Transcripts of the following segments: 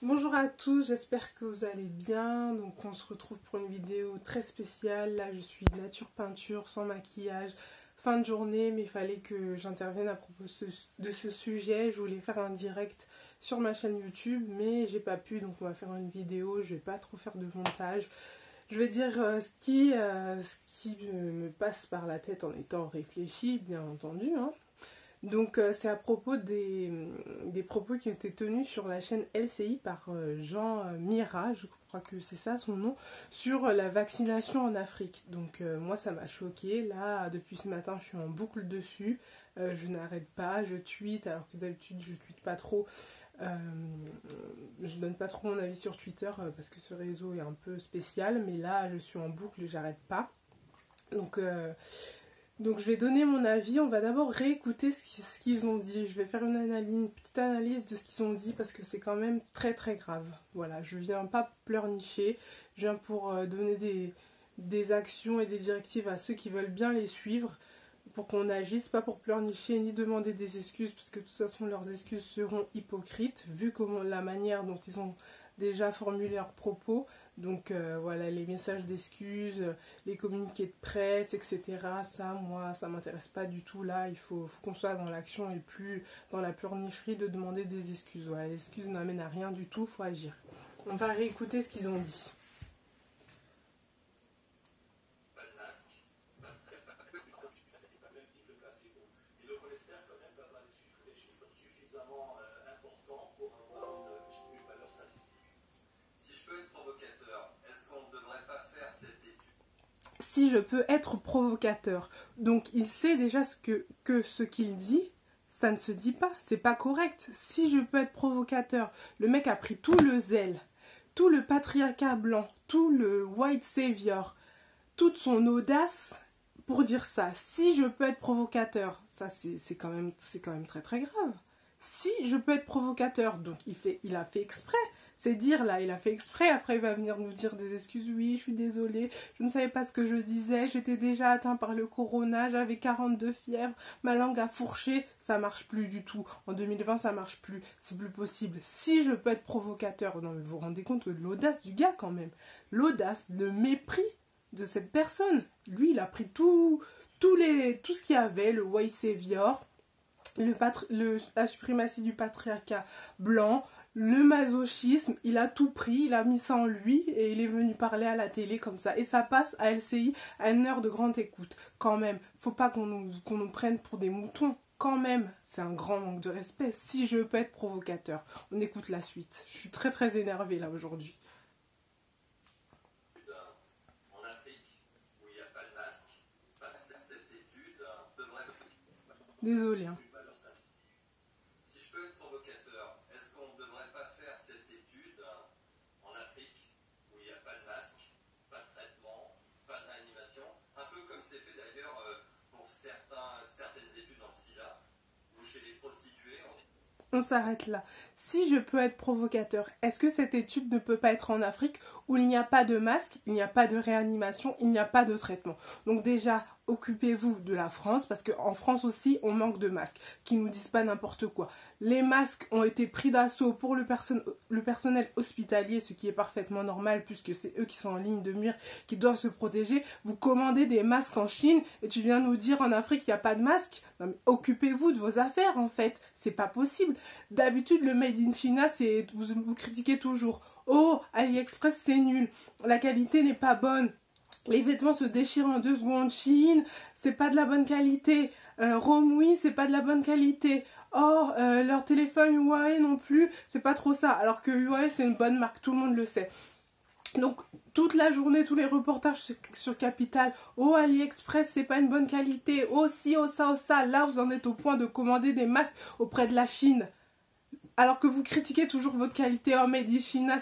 Bonjour à tous, j'espère que vous allez bien. Donc on se retrouve pour une vidéo très spéciale. Là je suis nature peinture, sans maquillage, fin de journée, mais il fallait que j'intervienne à propos de ce sujet. Je voulais faire un direct sur ma chaîne YouTube, mais j'ai pas pu, donc on va faire une vidéo. Je vais pas trop faire de montage. Je vais dire ce qui me passe par la tête en étant réfléchi, bien entendu, hein. Donc c'est à propos des propos qui ont été tenus sur la chaîne LCI par Jean Mira, je crois que c'est ça son nom, sur la vaccination en Afrique. Donc moi ça m'a choquée, là depuis ce matin je suis en boucle dessus, je n'arrête pas, je tweete alors que d'habitude je tweete pas trop. Je donne pas trop mon avis sur Twitter parce que ce réseau est un peu spécial, mais là je suis en boucle et j'arrête pas. Donc je vais donner mon avis, on va d'abord réécouter ce qu'ils ont dit. Je vais faire une petite analyse de ce qu'ils ont dit parce que c'est quand même très très grave. Voilà, je viens pas pleurnicher, je viens pour donner des actions et des directives à ceux qui veulent bien les suivre pour qu'on agisse, pas pour pleurnicher ni demander des excuses parce que de toute façon leurs excuses seront hypocrites vu comment la manière dont ils ont déjà formulé leurs propos. Donc voilà, les messages d'excuses, les communiqués de presse, etc. Ça, moi, ça m'intéresse pas du tout. Là, il faut qu'on soit dans l'action et plus dans la pleurnicherie de demander des excuses. Voilà, les excuses n'amènent à rien du tout, il faut agir. On va réécouter ce qu'ils ont dit. Si je peux être provocateur. Donc il sait déjà ce qu'il dit, ça ne se dit pas, c'est pas correct. Si je peux être provocateur, le mec a pris tout le zèle, tout le patriarcat blanc, tout le white savior, toute son audace pour dire ça. Si je peux être provocateur, ça c'est quand même très très grave. Si je peux être provocateur, donc il a fait exprès. C'est dire là, il a fait exprès, après il va venir nous dire des excuses, oui, je suis désolée, je ne savais pas ce que je disais, j'étais déjà atteint par le corona, j'avais 42 fièvre, ma langue a fourché, ça marche plus du tout. En 2020, ça marche plus, c'est plus possible. Si je peux être provocateur, non mais vous vous rendez compte de l'audace du gars quand même, l'audace, le mépris de cette personne. Lui, il a pris tout ce qu'il y avait, le white savior, la suprématie du patriarcat blanc, le masochisme, il a tout pris, il a mis ça en lui et il est venu parler à la télé comme ça. Et ça passe à LCI à une heure de grande écoute. Quand même, faut pas qu'on nous prenne pour des moutons. Quand même, c'est un grand manque de respect. Si je peux être provocateur, on écoute la suite. Je suis très très énervée là aujourd'hui. Désolée. Hein. On s'arrête là. Si je peux être provocateur, est-ce que cette étude ne peut pas être en Afrique où il n'y a pas de masque, il n'y a pas de réanimation, il n'y a pas de traitement? Donc déjà, occupez-vous de la France, parce qu'en France aussi, on manque de masques, qui nous disent pas n'importe quoi. Les masques ont été pris d'assaut pour le personnel hospitalier, ce qui est parfaitement normal, puisque c'est eux qui sont en ligne de mire, qui doivent se protéger. Vous commandez des masques en Chine, et tu viens nous dire en Afrique, il n'y a pas de masque? Non, mais occupez-vous de vos affaires, en fait. C'est pas possible. D'habitude, le Made in China, vous critiquez toujours. Oh, AliExpress, c'est nul. La qualité n'est pas bonne. Les vêtements se déchirent en 2 secondes. Chine, c'est pas de la bonne qualité. Romui, c'est pas de la bonne qualité. Oh, leur téléphone Huawei non plus, c'est pas trop ça. Alors que Huawei, c'est une bonne marque, tout le monde le sait. Donc, toute la journée, tous les reportages sur Capital, oh AliExpress, c'est pas une bonne qualité, oh si, oh ça, oh ça. Là, vous en êtes au point de commander des masques auprès de la Chine. Alors que vous critiquez toujours votre qualité, oh Made in China,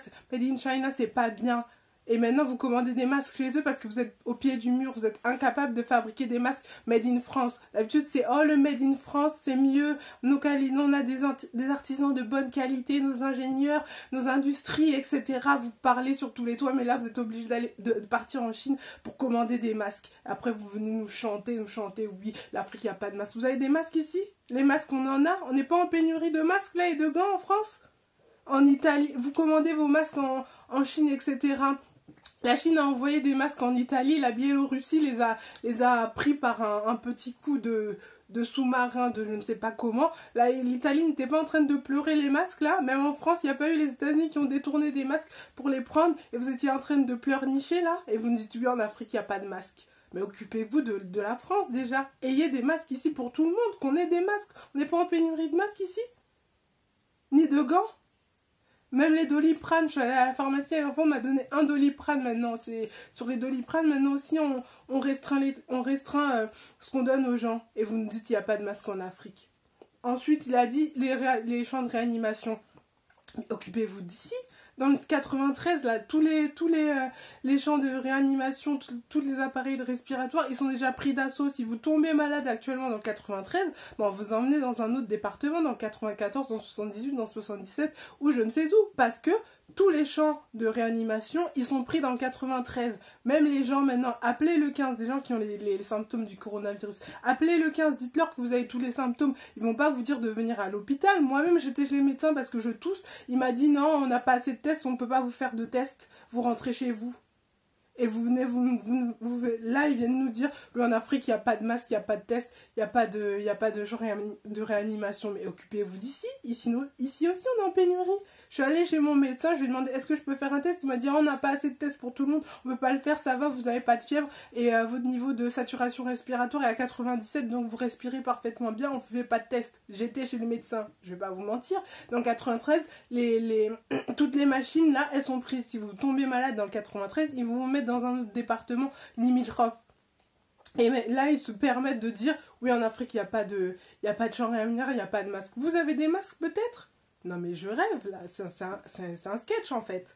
c'est pas bien. Et maintenant, vous commandez des masques chez eux parce que vous êtes au pied du mur, vous êtes incapable de fabriquer des masques Made in France. D'habitude, c'est oh le Made in France, c'est mieux. On a des artisans de bonne qualité, nos ingénieurs, nos industries, etc. Vous parlez sur tous les toits, mais là, vous êtes obligé de partir en Chine pour commander des masques. Après, vous venez nous chanter, oui, l'Afrique, il n'y a pas de masques. Vous avez des masques ici? Les masques, on en a? On n'est pas en pénurie de masques là et de gants en France? En en Italie, vous commandez vos masques en Chine, etc. La Chine a envoyé des masques en Italie, la Biélorussie les a pris par un petit coup de sous-marin, de je ne sais pas comment. Là, l'Italie n'était pas en train de pleurer les masques là. Même en France, il n'y a pas eu les États-Unis qui ont détourné des masques pour les prendre. Et vous étiez en train de pleurnicher là. Et vous nous dites, oui, en Afrique, il n'y a pas de masques. Mais occupez-vous de la France déjà. Ayez des masques ici pour tout le monde, qu'on ait des masques. On n'est pas en pénurie de masques ici. Ni de gants. Même les Doliprane, je suis allée à la pharmacie, l'enfant m'a donné un Doliprane maintenant. C'est sur les Doliprane, maintenant aussi, on restreint ce qu'on donne aux gens. Et vous nous dites qu'il n'y a pas de masque en Afrique. Ensuite, il a dit les champs de réanimation. Occupez-vous d'ici. Dans le 93, là, tous les champs de réanimation, tous les appareils respiratoires, ils sont déjà pris d'assaut. Si vous tombez malade actuellement dans le 93, bon, vous emmenez dans un autre département, dans le 94, dans le 78, dans le 77, ou je ne sais où. Parce que tous les champs de réanimation, ils sont pris dans le 93. Même les gens maintenant, appelez le 15, des gens qui ont les symptômes du coronavirus. Appelez le 15, dites-leur que vous avez tous les symptômes. Ils vont pas vous dire de venir à l'hôpital. Moi-même, j'étais chez le médecin parce que je tousse. Il m'a dit non, on n'a pas assez de tests, on ne peut pas vous faire de tests. Vous rentrez chez vous. Et vous venez, là, ils viennent nous dire, oui, en Afrique, il n'y a pas de masque, il n'y a pas de test, il n'y a pas de genre de réanimation. Mais occupez-vous d'ici. Ici aussi, on est en pénurie. Je suis allée chez mon médecin, je lui ai demandé, est-ce que je peux faire un test? Il m'a dit, on n'a pas assez de tests pour tout le monde, on ne peut pas le faire, ça va, vous n'avez pas de fièvre. Et votre niveau de saturation respiratoire est à 97, donc vous respirez parfaitement bien, on ne fait pas de test. J'étais chez le médecin, je ne vais pas vous mentir. Dans le 93, toutes les machines, là, elles sont prises. Si vous tombez malade dans le 93, ils vont vous mettre dans un autre département limitrophe. Et là, ils se permettent de dire, oui, en Afrique, il n'y a pas de champ réanimateur, il n'y a pas de masque. Vous avez des masques, peut-être? Non, mais je rêve, là. C'est un sketch, en fait.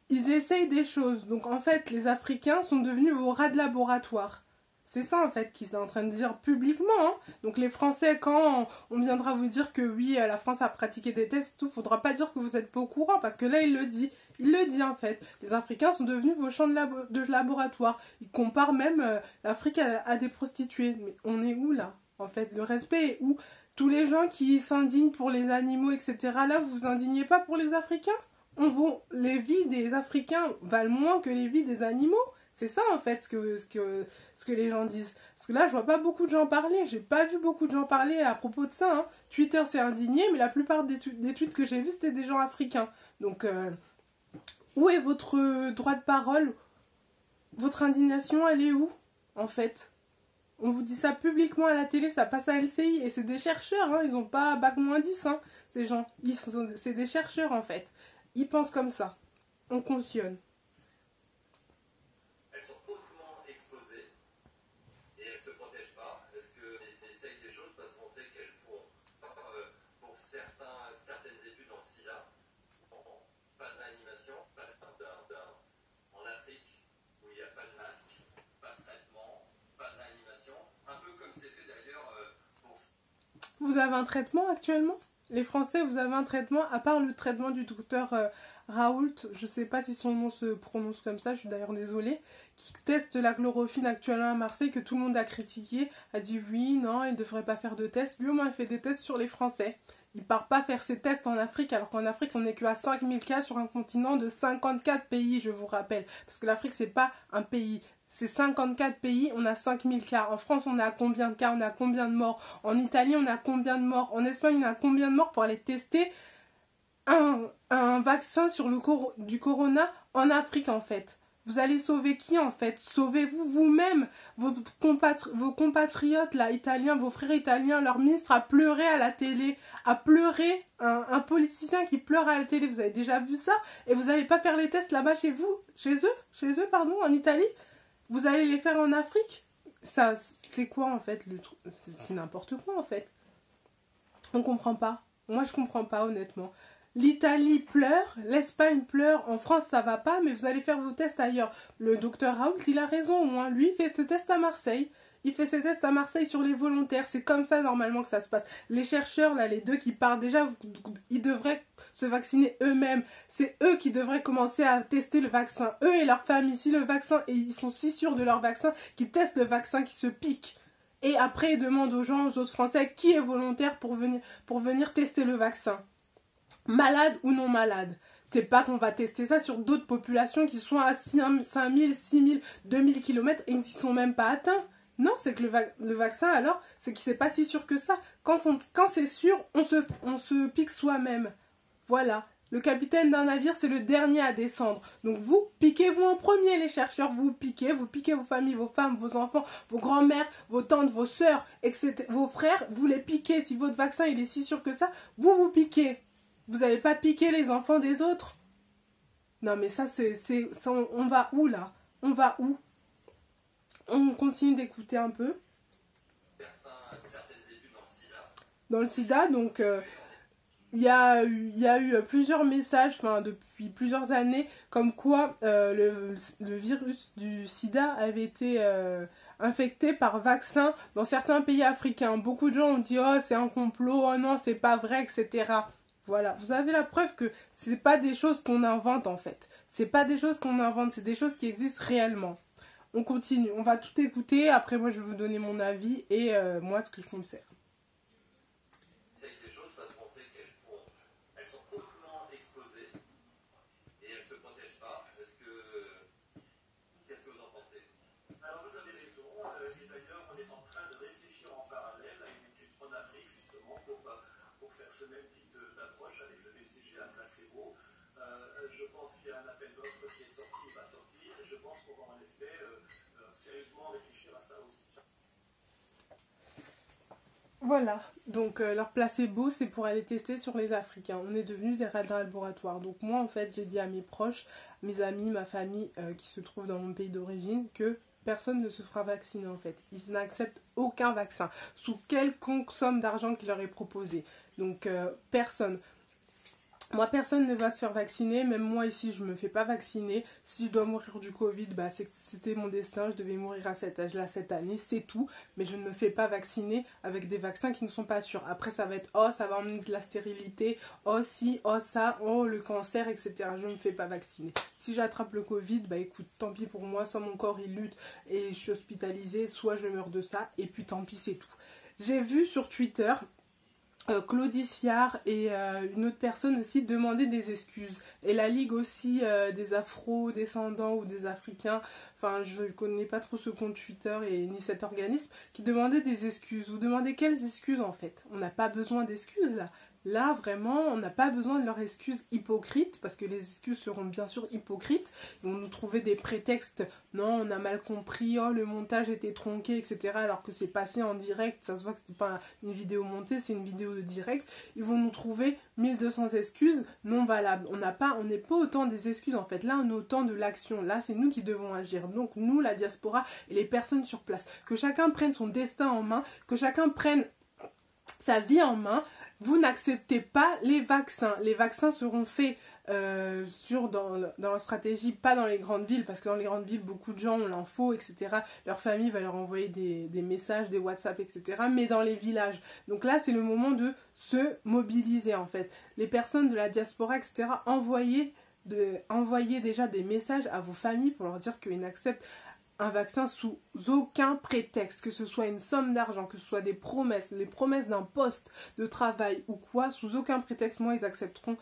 Ils essayent des choses. Donc, en fait, les Africains sont devenus vos rats de laboratoire. C'est ça, en fait, qu'ils sont en train de dire publiquement. Hein. Donc, les Français, quand on viendra vous dire que oui, la France a pratiqué des tests, tout, faudra pas dire que vous n'êtes pas au courant, parce que là, il le dit. Il le dit, en fait. Les Africains sont devenus vos champs de laboratoire. Ils comparent même l'Afrique à des prostituées. Mais on est où, là? En fait, le respect est où? Tous les gens qui s'indignent pour les animaux, etc., là, vous vous indignez pas pour les Africains? Les vies des Africains valent moins que les vies des animaux. C'est ça, en fait, ce que les gens disent. Parce que là, je vois pas beaucoup de gens parler. J'ai pas vu beaucoup de gens parler à propos de ça. Hein. Twitter s'est indigné, mais la plupart des tweets que j'ai vus, c'était des gens africains. Donc, où est votre droit de parole? Votre indignation, elle est où, en fait? On vous dit ça publiquement à la télé, ça passe à LCI. Et c'est des chercheurs, hein. Ils n'ont pas bac-10, hein, ces gens. C'est des chercheurs, en fait. Ils pensent comme ça. On cautionne. Vous avez un traitement actuellement? Les Français, vous avez un traitement, à part le traitement du docteur Raoult, je ne sais pas si son nom se prononce comme ça, je suis d'ailleurs désolée, qui teste la chloroquine actuellement à Marseille, que tout le monde a critiqué, a dit oui, non, il ne devrait pas faire de tests. Lui, au moins, il fait des tests sur les Français. Il ne part pas faire ses tests en Afrique, alors qu'en Afrique, on n'est qu'à 5000 cas sur un continent de 54 pays, je vous rappelle. Parce que l'Afrique, c'est pas un pays. C'est 54 pays, on a 5000 cas. En France, on a combien de cas? On a combien de morts? En Italie, on a combien de morts? En Espagne, on a combien de morts pour aller tester un vaccin sur du corona en Afrique, en fait? Vous allez sauver qui, en fait? Sauvez-vous vous-même. Vos compatriotes, là, italiens, vos frères italiens, leur ministre a pleuré à la télé. A pleuré. Un politicien qui pleure à la télé. Vous avez déjà vu ça? Et vous n'allez pas faire les tests là-bas chez vous? Chez eux, pardon, en Italie? Vous allez les faire en Afrique? Ça, c'est quoi, en fait, le truc? C'est n'importe quoi, en fait. On comprend pas. Moi, je comprends pas, honnêtement. L'Italie pleure, l'Espagne pleure, en France ça va pas, mais vous allez faire vos tests ailleurs. Le docteur Raoult, il a raison au moins. Lui, il fait ses tests à Marseille. Il fait ses tests à Marseille sur les volontaires. C'est comme ça normalement que ça se passe. Les chercheurs, là, les deux qui partent déjà, ils devraient se vacciner eux-mêmes. C'est eux qui devraient commencer à tester le vaccin. Eux et leur famille. Si le vaccin, et ils sont si sûrs de leur vaccin, qu'ils testent le vaccin, qui se piquent. Et après, ils demandent aux gens, aux autres Français, qui est volontaire pour venir tester le vaccin. Malade ou non malade. C'est pas qu'on va tester ça sur d'autres populations qui sont à 5000, 6000, 2000 km et qui ne sont même pas atteints. Non, c'est que le vaccin, alors, c'est que c'est pas si sûr que ça. Quand c'est sûr, on se pique soi-même. Voilà. Le capitaine d'un navire, c'est le dernier à descendre. Donc vous, piquez-vous en premier, les chercheurs. Vous piquez vos familles, vos femmes, vos enfants, vos grands-mères, vos tantes, vos sœurs, etc. Vos frères, vous les piquez. Si votre vaccin, il est si sûr que ça, vous piquez. Vous n'allez pas piquer les enfants des autres. Non, mais ça, on va où, là? On va où? On continue d'écouter un peu. Certaines études dans le sida, donc... il y a eu plusieurs messages depuis plusieurs années comme quoi le virus du sida avait été infecté par vaccin dans certains pays africains. Beaucoup de gens ont dit « Oh, c'est un complot, oh non, c'est pas vrai, etc. » Voilà, vous avez la preuve que c'est pas des choses qu'on invente en fait. C'est pas des choses qu'on invente, c'est des choses qui existent réellement. On continue, on va tout écouter, après moi je vais vous donner mon avis et moi ce que je compte faire. Je pense qu'il y a un appel d'offres qui est sorti, va sortir, et je pense qu'on va en effet sérieusement réfléchir à ça aussi. Voilà, donc leur placebo, c'est pour aller tester sur les Africains. On est devenus des rats de laboratoire. Donc moi, en fait, j'ai dit à mes proches, mes amis, ma famille qui se trouve dans mon pays d'origine, que personne ne se fera vacciner en fait. Ils n'acceptent aucun vaccin, sous quelconque somme d'argent qui leur est proposée. Donc personne. Moi, personne ne va se faire vacciner. Même moi, ici, je ne me fais pas vacciner. Si je dois mourir du Covid, bah, c'était mon destin. Je devais mourir à cet âge-là, cette année. C'est tout. Mais je ne me fais pas vacciner avec des vaccins qui ne sont pas sûrs. Après, ça va être, oh, ça va emmener de la stérilité. Oh, si, oh, ça, oh, le cancer, etc. Je ne me fais pas vacciner. Si j'attrape le Covid, bah, écoute, tant pis pour moi. Soit mon corps, il lutte et je suis hospitalisée, soit je meurs de ça. Et puis, tant pis, c'est tout. J'ai vu sur Twitter... Claudiciard et une autre personne aussi demander des excuses. Et la Ligue aussi des Afro-descendants ou des Africains, enfin je ne connais pas trop ce compte Twitter et ni cet organisme, qui demandait des excuses. Vous demandez quelles excuses en fait? On n'a pas besoin d'excuses là. Là, vraiment, on n'a pas besoin de leurs excuses hypocrites, parce que les excuses seront bien sûr hypocrites. Ils vont nous trouver des prétextes, non, on a mal compris, oh, le montage était tronqué, etc. Alors que c'est passé en direct, ça se voit que c'était pas une vidéo montée, c'est une vidéo de direct. Ils vont nous trouver 1200 excuses non valables. On n'est pas autant des excuses en fait. Là, on est autant de l'action. Là, c'est nous qui devons agir. Donc, nous, la diaspora et les personnes sur place. Que chacun prenne son destin en main, que chacun prenne sa vie en main. Vous n'acceptez pas les vaccins. Les vaccins seront faits dans leur stratégie, pas dans les grandes villes, parce que dans les grandes villes, beaucoup de gens ont l'info, etc. Leur famille va leur envoyer des messages, des WhatsApp, etc. Mais dans les villages. Donc là, c'est le moment de se mobiliser, en fait. Les personnes de la diaspora, etc., envoyez déjà des messages à vos familles pour leur dire qu'ils n'acceptent un vaccin sous aucun prétexte, que ce soit une somme d'argent, que ce soit des promesses, les promesses d'un poste de travail ou quoi, sous aucun prétexte, moi, ils accepteront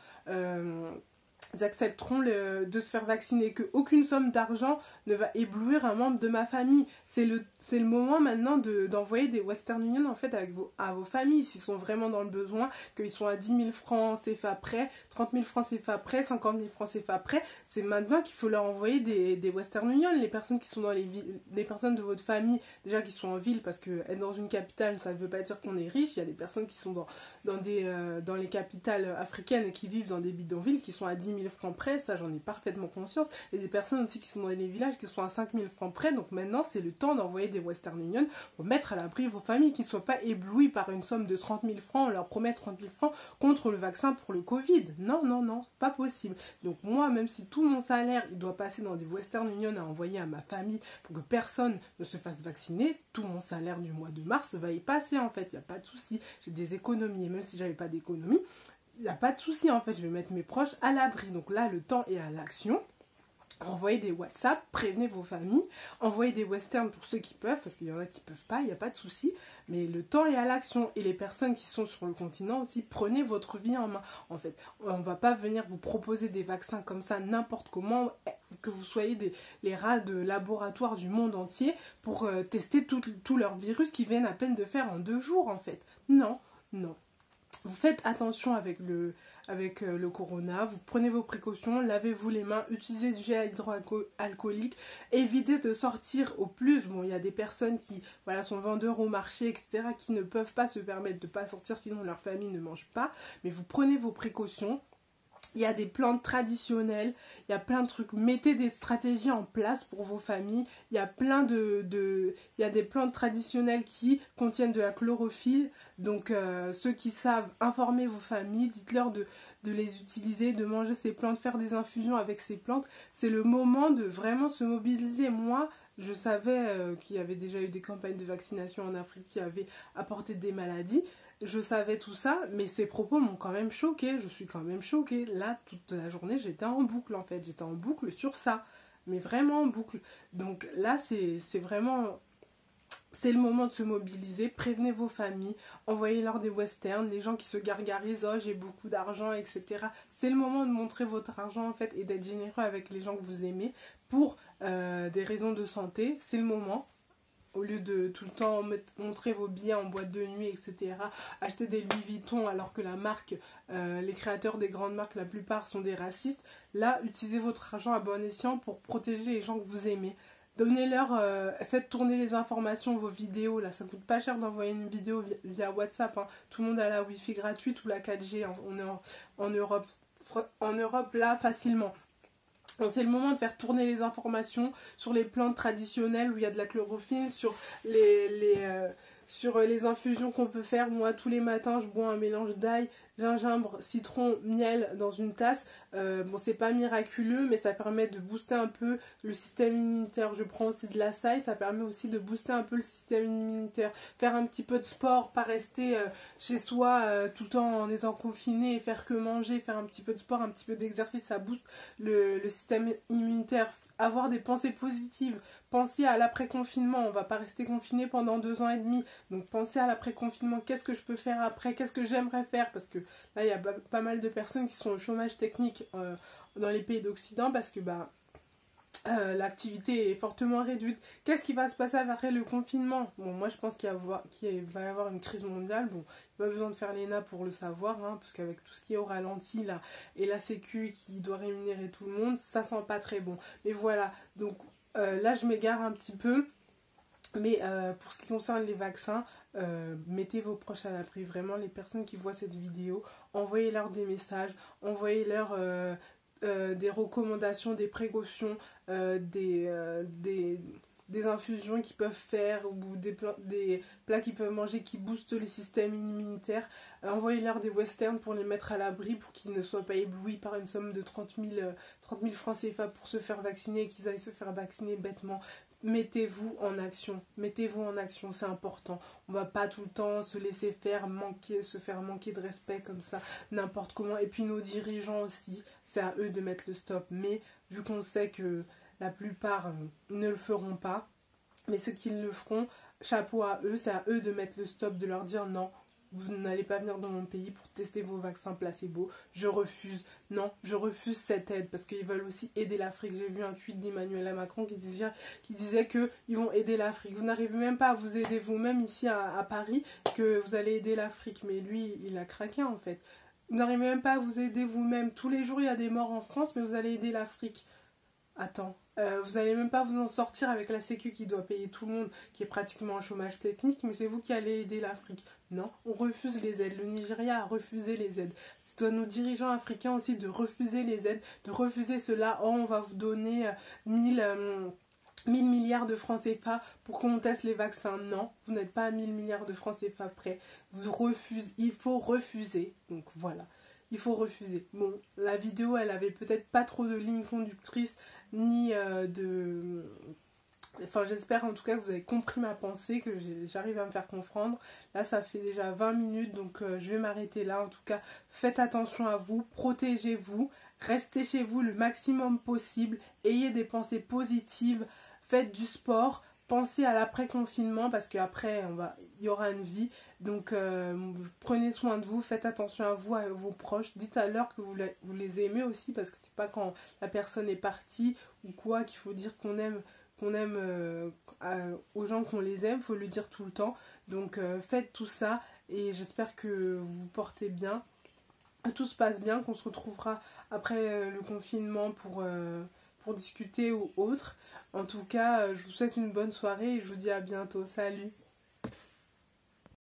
de se faire vacciner, qu'aucune somme d'argent ne va éblouir un membre de ma famille. C'est le moment maintenant d'envoyer des Western Union en fait à vos familles, s'ils sont vraiment dans le besoin, qu'ils sont à 10 000 francs CFA près, 30 000 francs CFA près, 50 000 francs CFA près. C'est maintenant qu'il faut leur envoyer des Western Union. Les personnes qui sont dans les villes, les personnes de votre famille, déjà qui sont en ville, parce que être dans une capitale, ça ne veut pas dire qu'on est riche. Il y a des personnes qui sont dans les capitales africaines et qui vivent dans des bidonvilles qui sont à 10 000 francs près, ça j'en ai parfaitement conscience, et des personnes aussi qui sont dans les villages qui sont à 5 000 francs près. Donc maintenant c'est le temps d'envoyer des Western Union pour mettre à l'abri vos familles, qui ne soient pas éblouies par une somme de 30 000 francs, on leur promet 30 000 francs contre le vaccin pour le Covid. Non, non, non, pas possible. Donc moi, même si tout mon salaire il doit passer dans des Western Union à envoyer à ma famille pour que personne ne se fasse vacciner, tout mon salaire du mois de mars va y passer en fait, il n'y a pas de souci. J'ai des économies, et même si j'avais pas d'économie, il n'y a pas de souci en fait, je vais mettre mes proches à l'abri. Donc là, le temps est à l'action. Envoyez des WhatsApp, prévenez vos familles, envoyez des westerns pour ceux qui peuvent, parce qu'il y en a qui peuvent pas, il n'y a pas de souci. Mais le temps est à l'action. Et les personnes qui sont sur le continent aussi, prenez votre vie en main. En fait, on ne va pas venir vous proposer des vaccins comme ça n'importe comment, que vous soyez les rats de laboratoire du monde entier pour tester tout leur virus qu'ils viennent à peine de faire en 2 jours en fait. Non, non. Vous faites attention avec le corona, vous prenez vos précautions, lavez-vous les mains, utilisez du gel hydroalcoolique, évitez de sortir au plus. Bon, il y a des personnes qui sont vendeurs au marché, etc., qui ne peuvent pas se permettre de ne pas sortir, sinon leur famille ne mange pas. Mais vous prenez vos précautions. Il y a des plantes traditionnelles, il y a plein de trucs. Mettez des stratégies en place pour vos familles. Il y a plein il y a des plantes traditionnelles qui contiennent de la chlorophylle. Donc ceux qui savent, informer vos familles, dites-leur de les utiliser, de manger ces plantes, faire des infusions avec ces plantes. C'est le moment de vraiment se mobiliser. Moi, je savais qu'il y avait déjà eu des campagnes de vaccination en Afrique qui avaient apporté des maladies. Je savais tout ça, mais ces propos m'ont quand même choquée. Je suis quand même choquée. Là, toute la journée, j'étais en boucle en fait. J'étais en boucle sur ça. Mais vraiment en boucle. Donc là, c'est vraiment... C'est le moment de se mobiliser. Prévenez vos familles. Envoyez-leur des westerns. Les gens qui se gargarisent, oh j'ai beaucoup d'argent, etc. C'est le moment de montrer votre argent en fait et d'être généreux avec les gens que vous aimez pour des raisons de santé. C'est le moment. Au lieu de tout le temps montrer vos billets en boîte de nuit, etc. Acheter des Louis Vuitton alors que la marque, les créateurs des grandes marques, la plupart sont des racistes. Là, utilisez votre argent à bon escient pour protéger les gens que vous aimez. Donnez-leur, faites tourner les informations, vos vidéos. Là, ça ne coûte pas cher d'envoyer une vidéo via WhatsApp. Hein. Tout le monde a la Wi-Fi gratuite ou la 4G. On est en Europe, là, facilement. Donc c'est le moment de faire tourner les informations sur les plantes traditionnelles où il y a de la chlorophylle, sur les infusions qu'on peut faire. Moi, tous les matins, je bois un mélange d'ail, gingembre, citron, miel dans une tasse. Bon, c'est pas miraculeux, mais ça permet de booster un peu le système immunitaire. Je prends aussi de l'açaï, ça permet aussi de booster un peu le système immunitaire. Faire un petit peu de sport, pas rester chez soi tout le temps en étant confiné et faire que manger, faire un petit peu de sport, un petit peu d'exercice, ça booste le système immunitaire. Avoir des pensées positives, penser à l'après-confinement, on va pas rester confiné pendant 2 ans et demi, donc pensez à l'après-confinement, qu'est-ce que je peux faire après, qu'est-ce que j'aimerais faire, parce que là il y a pas mal de personnes qui sont au chômage technique dans les pays d'Occident, parce que l'activité est fortement réduite. Qu'est-ce qui va se passer après le confinement? Bon, moi je pense qu'il va y avoir une crise mondiale. Bon, il n'y a pas besoin de faire l'ENA pour le savoir, hein, parce qu'avec tout ce qui est au ralenti là, et la Sécu qui doit rémunérer tout le monde, ça sent pas très bon. Mais voilà, donc là je m'égare un petit peu. Mais pour ce qui concerne les vaccins, mettez vos proches à l'abri. Vraiment, les personnes qui voient cette vidéo, envoyez-leur des messages, envoyez-leur... des recommandations, des précautions, des infusions qu'ils peuvent faire ou des plats qu'ils peuvent manger qui boostent le système immunitaire. Envoyez-leur des westerns pour les mettre à l'abri pour qu'ils ne soient pas éblouis par une somme de 30 000 francs CFA pour se faire vacciner et qu'ils aillent se faire vacciner bêtement. Mettez-vous en action, c'est important. On va pas tout le temps se laisser faire, se faire manquer de respect comme ça, n'importe comment. Et puis nos dirigeants aussi, c'est à eux de mettre le stop. Mais vu qu'on sait que la plupart ne le feront pas, mais ceux qui le feront, chapeau à eux, c'est à eux de mettre le stop, de leur dire non. Vous n'allez pas venir dans mon pays pour tester vos vaccins placebo. Je refuse. Non, je refuse cette aide parce qu'ils veulent aussi aider l'Afrique. J'ai vu un tweet d'Emmanuel Macron qui disait qu'ils vont aider l'Afrique. Vous n'arrivez même pas à vous aider vous-même ici à Paris que vous allez aider l'Afrique. Mais lui, il a craqué en fait. Vous n'arrivez même pas à vous aider vous-même. Tous les jours, il y a des morts en France, mais vous allez aider l'Afrique. Attends, vous n'allez même pas vous en sortir avec la Sécu qui doit payer tout le monde, qui est pratiquement en chômage technique, mais c'est vous qui allez aider l'Afrique. Non, on refuse les aides. Le Nigeria a refusé les aides. C'est à nos dirigeants africains aussi de refuser les aides, de refuser cela. Oh, on va vous donner 1000 milliards de francs CFA pour qu'on teste les vaccins. Non, vous n'êtes pas à 1000 milliards de francs CFA près. Vous refusez, il faut refuser. Donc voilà, il faut refuser. Bon, la vidéo, elle avait peut-être pas trop de lignes conductrices, ni Enfin, j'espère en tout cas que vous avez compris ma pensée, que j'arrive à me faire comprendre. Là, ça fait déjà 20 minutes, donc je vais m'arrêter là. En tout cas, faites attention à vous, protégez-vous, restez chez vous le maximum possible, ayez des pensées positives, faites du sport, pensez à l'après-confinement parce qu'après il y aura une vie. Donc prenez soin de vous, faites attention à vous, à vos proches, dites à l'heure que vous les aimez aussi parce que c'est pas quand la personne est partie ou quoi qu'il faut dire qu'on aime aux gens qu'on les aime, il faut le dire tout le temps. Donc faites tout ça et j'espère que vous vous portez bien, tout se passe bien, qu'on se retrouvera après le confinement pour discuter ou autre. En tout cas, je vous souhaite une bonne soirée et je vous dis à bientôt. Salut!